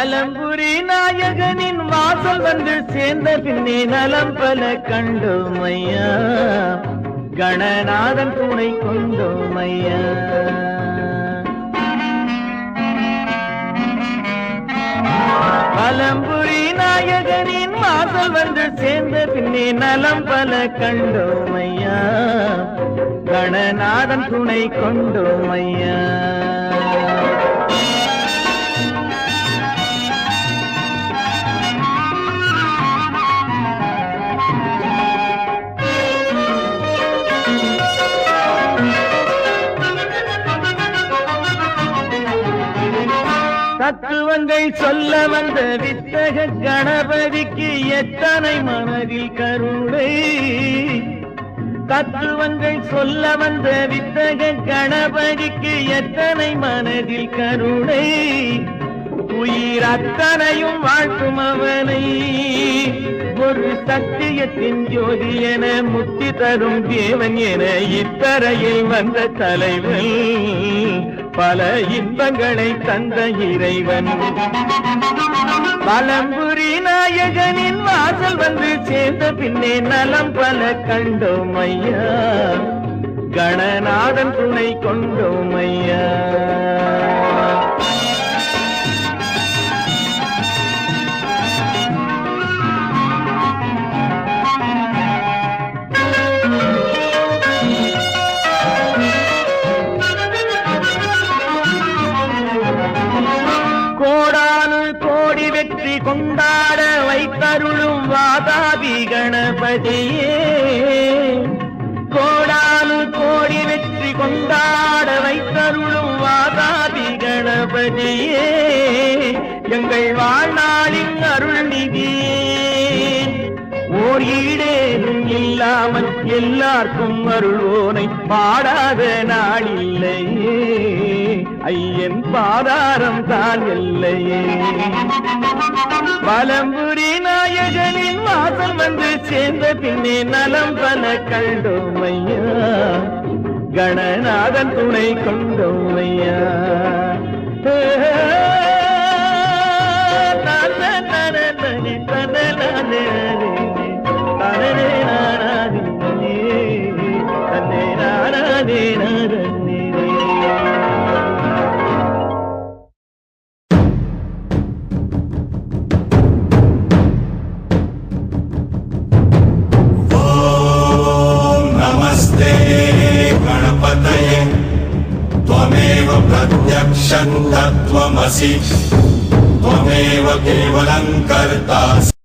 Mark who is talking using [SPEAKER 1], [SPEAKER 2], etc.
[SPEAKER 1] வலம்புரி நாயகனின் வாசல் வந்து சேர்ந்த பின்னே நலம் பல கண்டோமையா, கணநாதன் துணை கொண்டோமையா. வலம்புரி நாயகனின் வாசல் வந்து சேர்ந்த பின்னே நலம் பல கண்டோமையா, கணநாதன் துணை கொண்டோமையா. தத்துவங்கள் சொல்ல வந்த வித்தக கணபதிக்கு எத்தனை மனதில் கருணை. தத்துவங்கள் சொல்ல வந்த வித்தக கணபதிக்கு எத்தனை மனதில் கருணை. உயிர் அத்தனையும் வாழ்த்தும் அவனை, ஒரு சத்தியத்தின் ஜோதி என முக்தி தரும் தேவன் என இத்தரையில் வந்த தலைவன், பல இன்பங்களை தந்த இறைவன். வலம்புரி நாயகனின் வாசல் வந்து சேர்ந்த பின்னே நலம் பல கண்டோமையா, கணநாதன் துணை கொண்டோமையா. கோடானு கோடி வெற்றி கொண்டாட வைத்தருளும் வாதாபி கணபதியே, கோடானு கோடி வெற்றி கொண்டாட வைத்தருளும் வாதாபி கணபதியே, எங்கள் வாழ்நாளின் அருள் நிதியே. ஓர் ஈடேதும் இல்லாமல் எல்லாருக்கும் அருள்வோனை பாடாத நாளில்லையே, ஐயன் பாதாரம் தான் இல்லையே. வலம்புரி நாயகனின் வாசல் வந்து சேர்ந்த பின்னே நலம் பல கண்டோமையா, கணநாதன் துணை கொண்டோமையா.
[SPEAKER 2] गणपतये त्वमेव प्रत्यक्षं तत्त्वमसि, त्वमेव केवलं कर्तासि।